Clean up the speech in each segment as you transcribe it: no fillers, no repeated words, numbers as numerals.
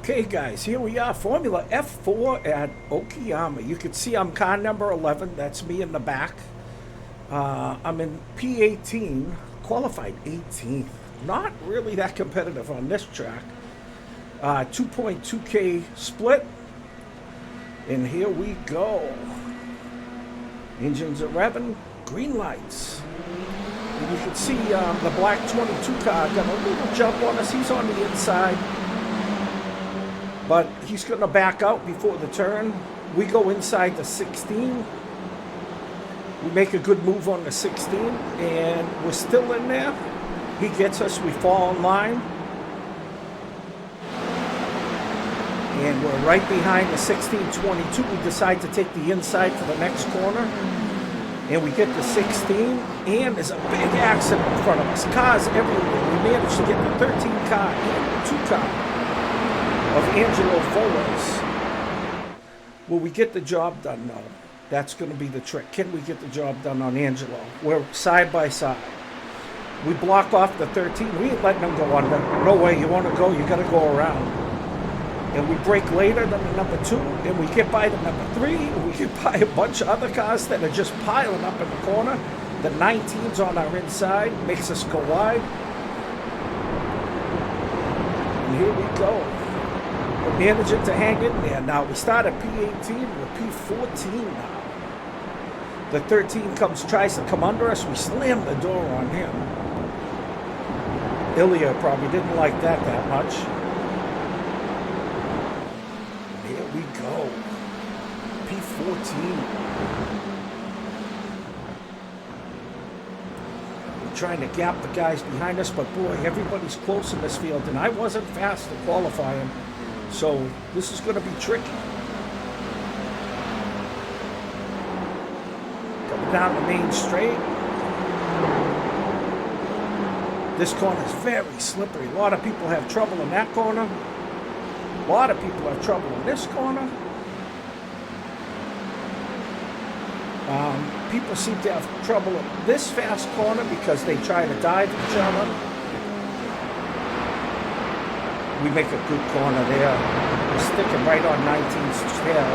Okay, guys, here we are, Formula F4 at Okayama. You can see I'm car number 11. That's me in the back. I'm in P18, qualified 18th. Not really that competitive on this track. 2.2K split. And here we go. Engines are revving, green lights. And you can see the black 22 car got a little jump on us. He's on the inside. But he's going to back out before the turn. We go inside the 16. We make a good move on the 16, and we're still in there. He gets us, we fall in line. And we're right behind the 1622. We decide to take the inside for the next corner. And we get the 16, and there's a big accident in front of us. Cars everywhere. We managed to get the 13 car and the 2 car of Angelo Foles. Will we get the job done? No. That's going to be the trick. Can we get the job done on Angelo? We're side by side. We block off the 13. We ain't letting them go under. No way. You want to go, you got to go around. And we break later than the number 2, and we get by the number 3, and we get by a bunch of other cars that are just piling up in the corner. The 19's on our inside, makes us go wide. And here we go. We're managing to hang in there. Now, we start at P18, we're P14 now. The 13 tries to come under us. We slam the door on him. Ilya probably didn't like that much. Here we go. P14. We're trying to gap the guys behind us, but boy, everybody's close in this field, and I wasn't fast to qualifying. So this is going to be tricky. Coming down the main straight. This corner is very slippery. A lot of people have trouble in that corner. A lot of people have trouble in this corner. People seem to have trouble in this fast corner because they try to dive each other. We make a good corner there. We're sticking right on 19's tail.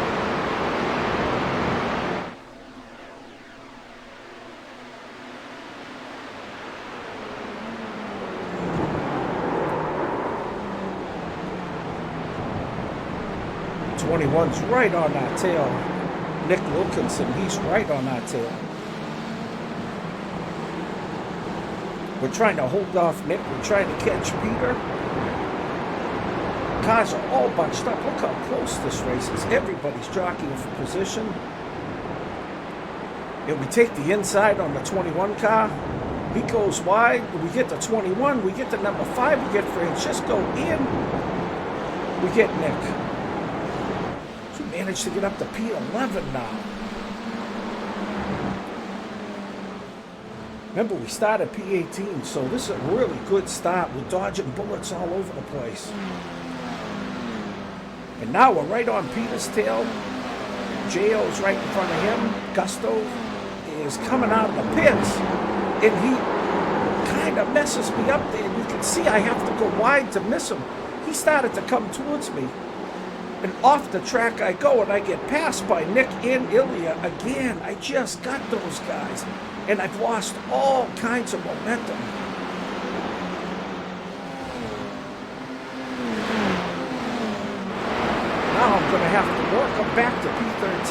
'21's right on our tail. Nick Wilkinson, he's right on our tail. We're trying to hold off Nick. We're trying to catch Peter. Cars are all bunched up. Look how close this race is. Everybody's jockeying for position. And we take the inside on the 21 car. He goes wide. We get the 21. We get the number 5. We get Francisco in. We get Nick. So we managed to get up to P11 now. Remember, we started P18, so this is a really good start. We're dodging bullets all over the place. And now we're right on Peter's tail. J.O.'s right in front of him. Gusto is coming out of the pits. And he kind of messes me up there. You can see I have to go wide to miss him. He started to come towards me. And off the track I go, and I get passed by Nick and Ilya again. I just got those guys. And I've lost all kinds of momentum. Now I'm going to have to work up back to P13.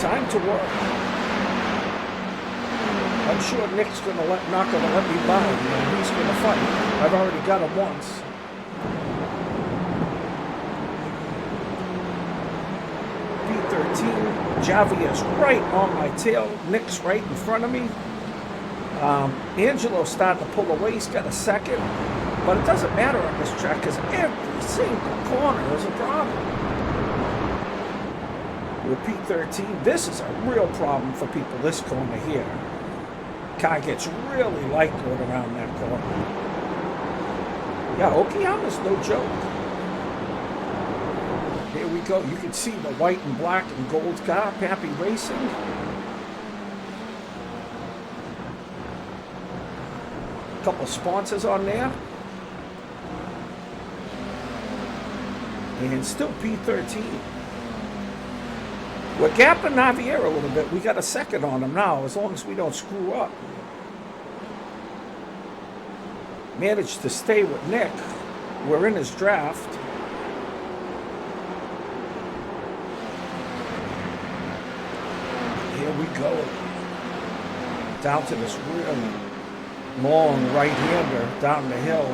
Time to work. I'm sure Nick's not going to let me by. He's going to fight. I've already got him once. P13. Javier's right on my tail. Nick's right in front of me. Angelo's starting to pull away. He's got a second. But it doesn't matter on this track because every single corner is a problem. With P13, this is a real problem for people, this corner here. Car gets really light going around that corner. Yeah, Okayama's no joke. Here we go. You can see the white and black and gold car, Pappy Racing. couple sponsors on there. And still P13. We're gapping Navier a little bit. We got a second on him now, as long as we don't screw up. Managed to stay with Nick. We're in his draft. Here we go. Down to this really long right-hander down the hill.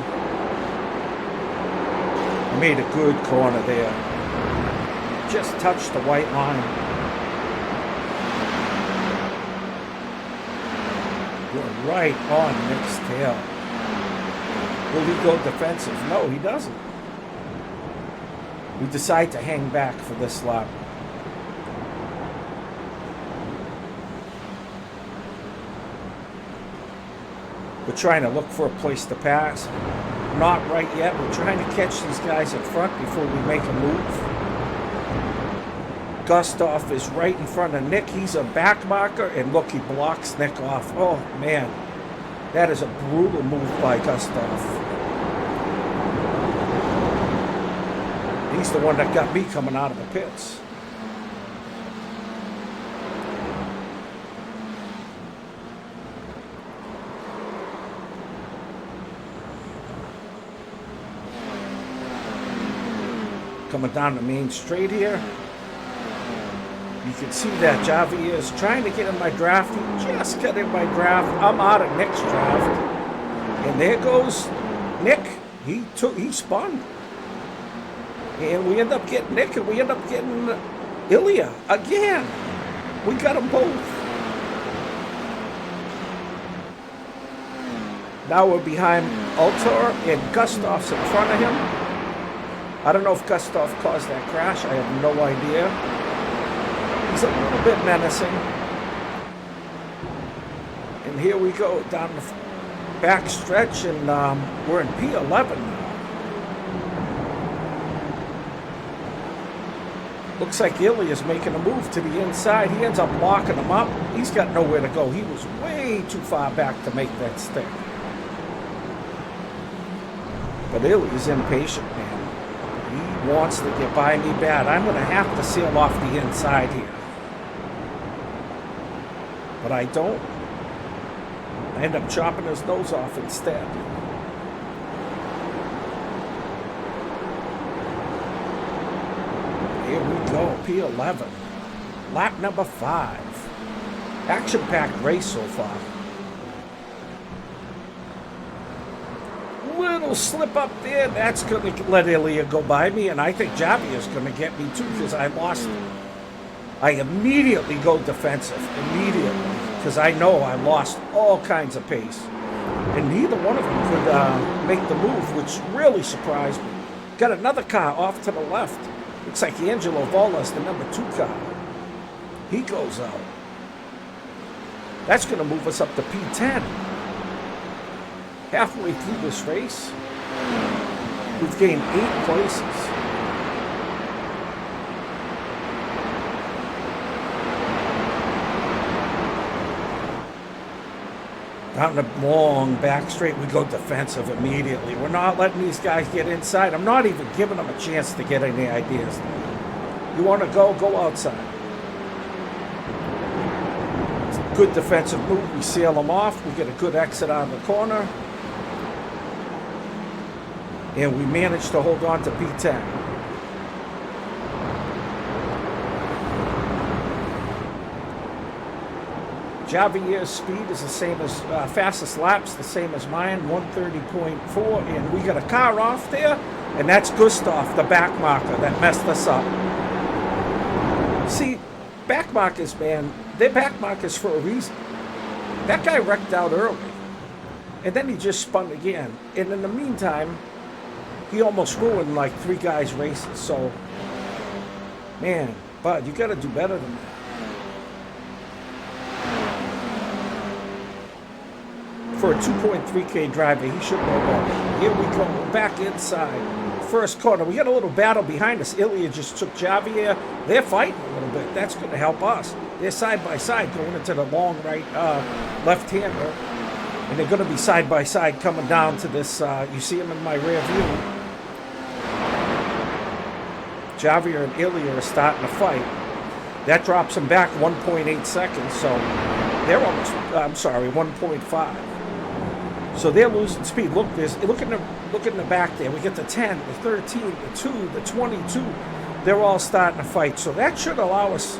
Made a good corner there. Just touched the white line. We're right on Nick's tail. Will he go defensive? No, he doesn't. We decide to hang back for this lap. We're trying to look for a place to pass. Not right yet. We're trying to catch these guys in front before we make a move. Gustav is right in front of Nick. He's a back marker, and look, he blocks Nick off. Oh, man. That is a brutal move by Gustav. He's the one that got me coming out of the pits. Coming down the main straight here. You can see that Javier is trying to get in my draft. He just got in my draft. I'm out of Nick's draft. And there goes Nick. He spun. And we end up getting Nick, and we end up getting Ilya again. We got them both. Now we're behind Altor, and Gustav's in front of him. I don't know if Gustav caused that crash. I have no idea. He's a little bit menacing. And here we go down the back stretch, and we're in P11 now. Looks like Ilya's making a move to the inside. He ends up locking him up. He's got nowhere to go. He was way too far back to make that stick. But Ilya's impatient, man. He wants to get by me bad. I'm going to have to seal off the inside here. But I don't. I end up chopping his nose off instead. Here we go, P11. Lap number 5. Action-packed race so far. Little slip up there. That's going to let Ilya go by me, and I think Javi is going to get me too because I lost. I immediately go defensive, immediately, because I know I lost all kinds of pace. And neither one of them could make the move, which really surprised me. Got another car off to the left. Looks like Angelo Volla's the number 2 car. He goes out. That's going to move us up to P10. Halfway through this race, we've gained 8 places. Down the long back straight, we go defensive immediately. We're not letting these guys get inside. I'm not even giving them a chance to get any ideas. You want to go outside. It's a good defensive move. We seal them off. We get a good exit out of the corner. And we manage to hold on to P10. Javier's speed is the same as fastest laps, the same as mine, 130.4, and we got a car off there, and that's Gustav, the back marker, that messed us up. See, back markers, man, they're back markers for a reason. That guy wrecked out early, and then he just spun again, and in the meantime, he almost ruined like 3 guys' races, so, man, Bud, you got to do better than that. For a 2.3K driver, he should know better. Here we go. We're back inside. First corner. We got a little battle behind us. Ilya just took Javier. They're fighting a little bit. That's going to help us. They're side by side going into the long right left-hander. And they're going to be side by side coming down to this. You see them in my rear view. Javier and Ilya are starting to fight. That drops them back 1.8 seconds. So they're almost, I'm sorry, 1.5. So they're losing speed. Look, look in the back there. We get the 10, the 13, the 2, the 22. They're all starting to fight. So that should allow us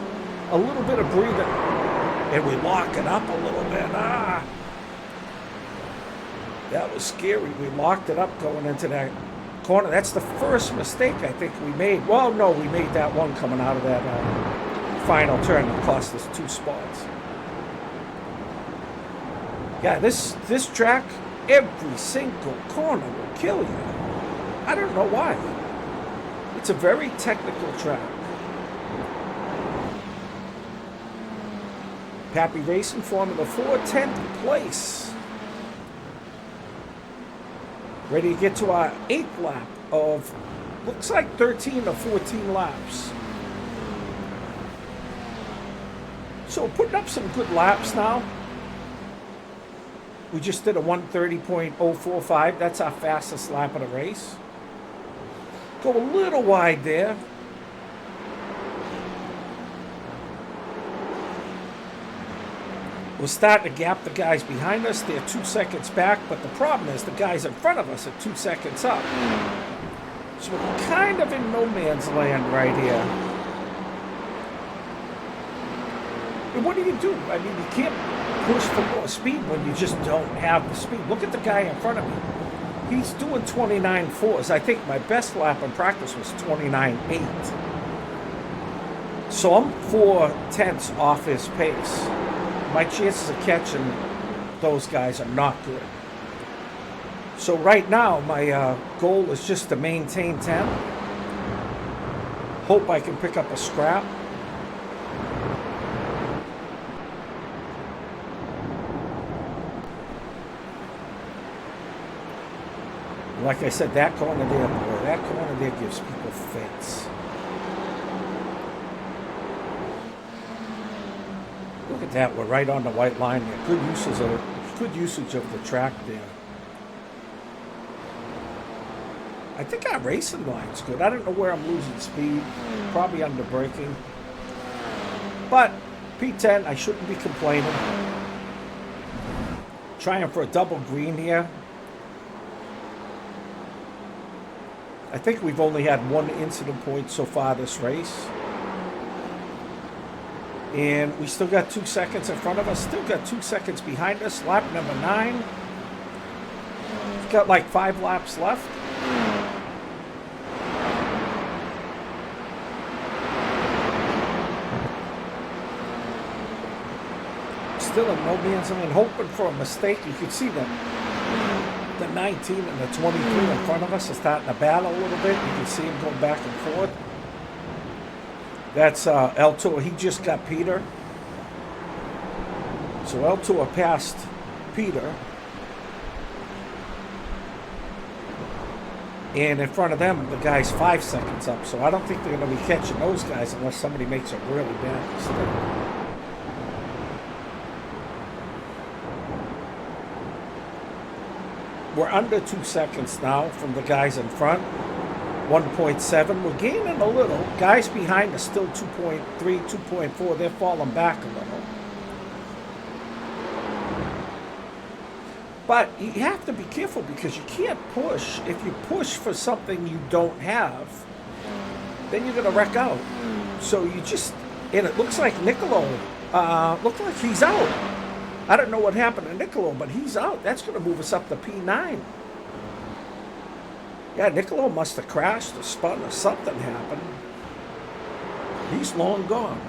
a little bit of breathing. And we lock it up a little bit. That was scary. We locked it up going into that corner. That's the first mistake I think we made. Well, no, we made that one coming out of that final turn that cost us 2 spots. Yeah, this track, every single corner will kill you. I don't know why. It's a very technical track. Pappy Racing, Formula 4, 10th place. Ready to get to our 8th lap of, looks like 13 or 14 laps. So putting up some good laps now. We just did a 1:30.045. That's our fastest lap of the race. Go a little wide there. We're starting to gap the guys behind us. They're 2 seconds back, but the problem is the guys in front of us are 2 seconds up. So we're kind of in no man's land right here. And what do? I mean, you can't push for more speed when you just don't have the speed. Look at the guy in front of me. He's doing 29.4s. I think my best lap in practice was 29.8. So I'm 4/10ths off his pace. My chances of catching those guys are not good. So right now, my goal is just to maintain 10. Hope I can pick up a scrap. Like I said, that corner there, boy, that corner there gives people fits. Look at that, we're right on the white line there. Good usage of the track there. I think our racing line's good. I don't know where I'm losing speed. Probably under braking. But P10, I shouldn't be complaining. Trying for a double green here. I think we've only had 1 incident point so far this race. And we still got 2 seconds in front of us. Still got 2 seconds behind us. Lap number 9. We've got like 5 laps left. Still in no man's land, hoping for a mistake. You can see that the 19 and the 23 in front of us are starting to battle a little bit. You can see them going back and forth. That's El Tour. He just got Peter. So El Tour passed Peter. And in front of them, the guy's 5 seconds up. So I don't think they're going to be catching those guys unless somebody makes a really bad mistake. We're under 2 seconds now from the guys in front. 1.7. We're gaining a little. Guys behind are still 2.3, 2.4. They're falling back a little. But you have to be careful because you can't push. If you push for something you don't have, then you're going to wreck out. So you just, and it looks like Niccolo, looked like he's out. I don't know what happened to Niccolo, but he's out. That's going to move us up to P9. Yeah, Niccolo must have crashed or spun or something happened. He's long gone.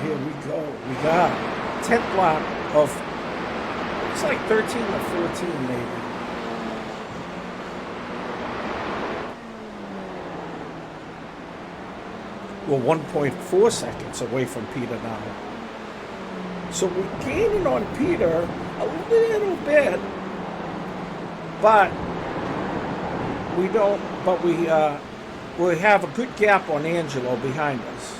Here we go. We got 10th lap of, looks like 13 or 14 maybe. We're 1.4 seconds away from Peter now. So we're gaining on Peter a little bit, but we don't, but we We have a good gap on Angelo behind us.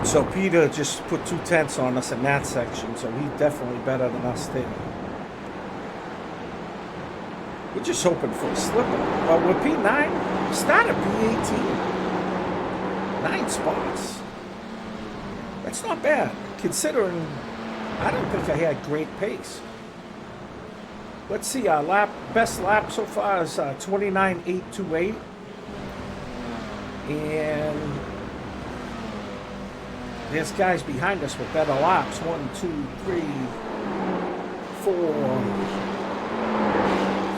So Peter just put 2/10 on us in that section, so he's definitely better than us there. We're just hoping for a slipper. But with P9, start at P18. 9 spots. That's not bad, considering I don't think I had great pace. Let's see, our best lap so far is 29.828. And there's guys behind us with better laps. 1, 2, 3, 4,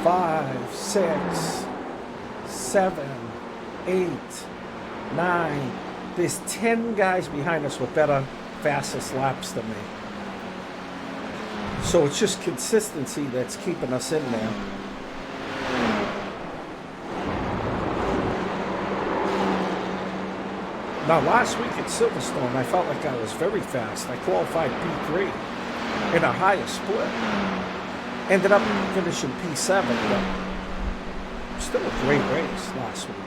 5, 6, 7, 8, 9. There's 10 guys behind us with better, fastest laps than me. So it's just consistency that's keeping us in there. Now, last week at Silverstone, I felt like I was very fast. I qualified P3 in a higher split. Ended up finishing P7, but still a great race last week.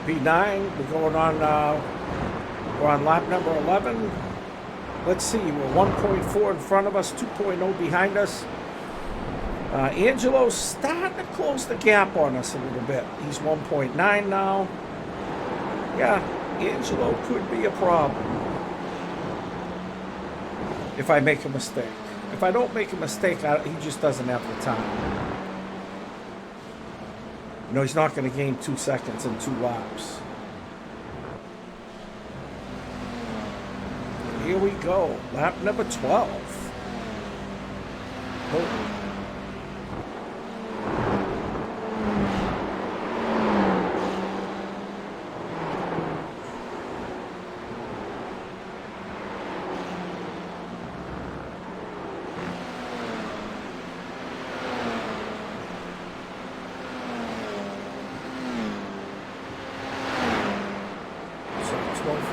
P9, we're on lap number 11. Let's see, we're 1.4 in front of us, 2.0 behind us. Angelo's starting to close the gap on us a little bit. He's 1.9 now. Yeah, Angelo could be a problem if I make a mistake. If I don't make a mistake, he just doesn't have the time. You know, he's not going to gain 2 seconds in 2 laps. Here we go, lap number 12. Oh.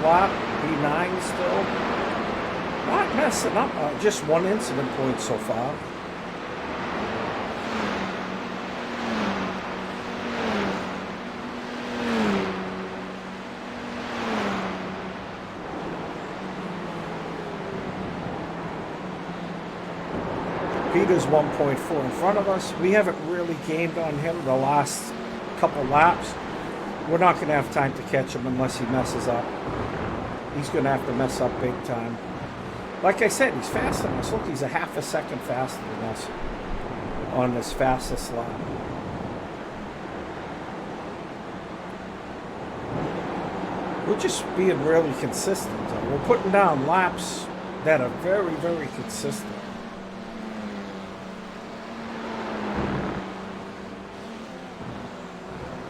Flop, P9 still. Not messing up, just 1 incident point so far. Peter's 1.4 in front of us. We haven't really gained on him the last couple laps. We're not going to have time to catch him unless he messes up. He's going to have to mess up big time. Like I said, he's faster than us. Look, he's a half a second faster than us on this fastest lap. We're just being really consistent. We're putting down laps that are very, very consistent.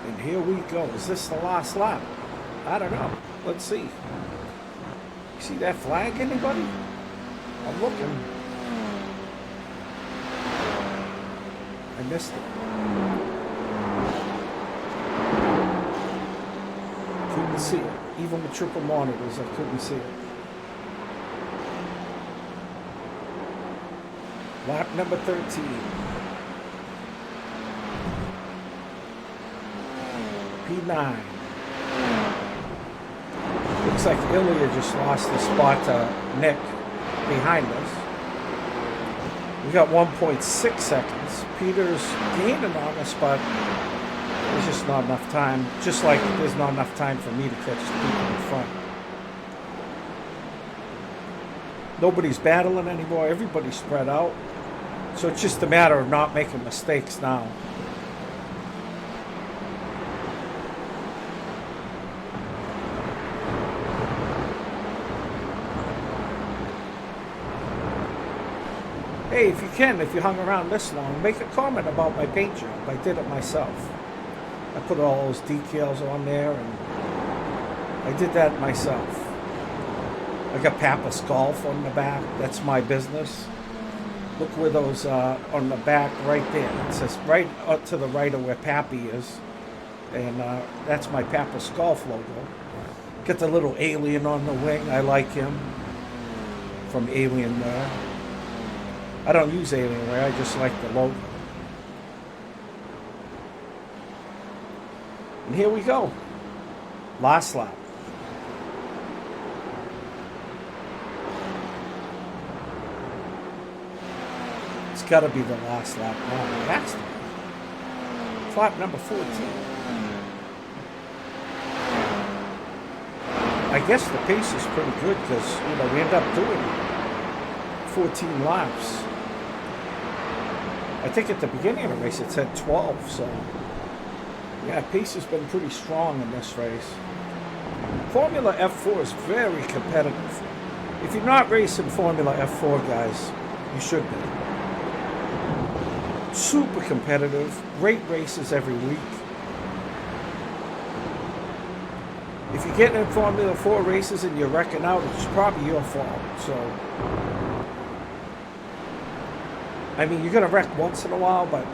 And here we go. Is this the last lap? I don't know. Let's see. You see that flag, anybody? I'm looking. I missed it. Couldn't see it. Even with triple monitors, I couldn't see it. Lap number 13. P9. Looks like Ilya just lost the spot to Nick behind us. We got 1.6 seconds. Peter's gaining on us, but there's just not enough time. Just like there's not enough time for me to catch the people in front. Nobody's battling anymore. Everybody's spread out. So it's just a matter of not making mistakes now. Hey, if you can, if you hung around this long, make a comment about my paint job. I did it myself. I put all those decals on there, and I did that myself. I got Pappas Golf on the back. That's my business. Look where those on the back right there. It says right up to the right of where Pappy is. And that's my Pappas Golf logo. Get the little alien on the wing. I like him. From Alienware. I don't use Alienware. I just like the logo. And here we go. Last lap. It's got to be the last lap now. It has to be. Lap number 14. I guess the pace is pretty good because, you know, we end up doing 14 laps. I think at the beginning of the race it said 12, so yeah, pace has been pretty strong in this race. Formula F4 is very competitive. If you're not racing Formula F4, guys, you should be. Super competitive, great races every week. If you're getting in Formula 4 races and you're wrecking out, it's probably your fault. So, I mean, you're going to wreck once in a while, but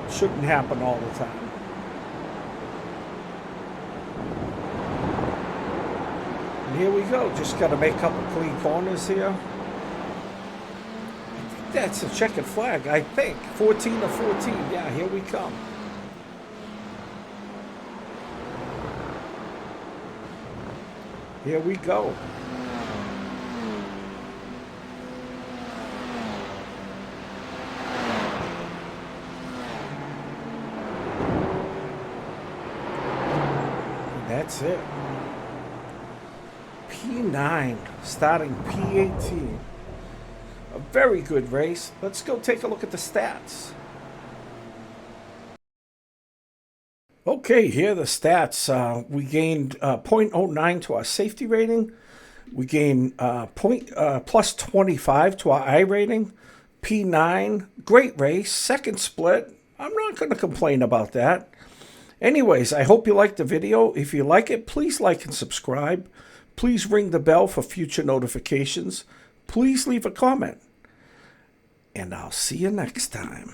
it shouldn't happen all the time. And here we go. Just got to make a couple clean corners here. I think that's a checkered flag, I think. 14 to 14. Yeah, here we come. Here we go. That's it. P9 starting P18. A very good race. Let's go take a look at the stats. Okay, here are the stats. We gained 0.09 to our safety rating. We gained plus 25 to our I rating. P9, great race, second split. I'm not going to complain about that. Anyways, I hope you liked the video. If you like it, please like and subscribe. Please ring the bell for future notifications. Please leave a comment. And I'll see you next time.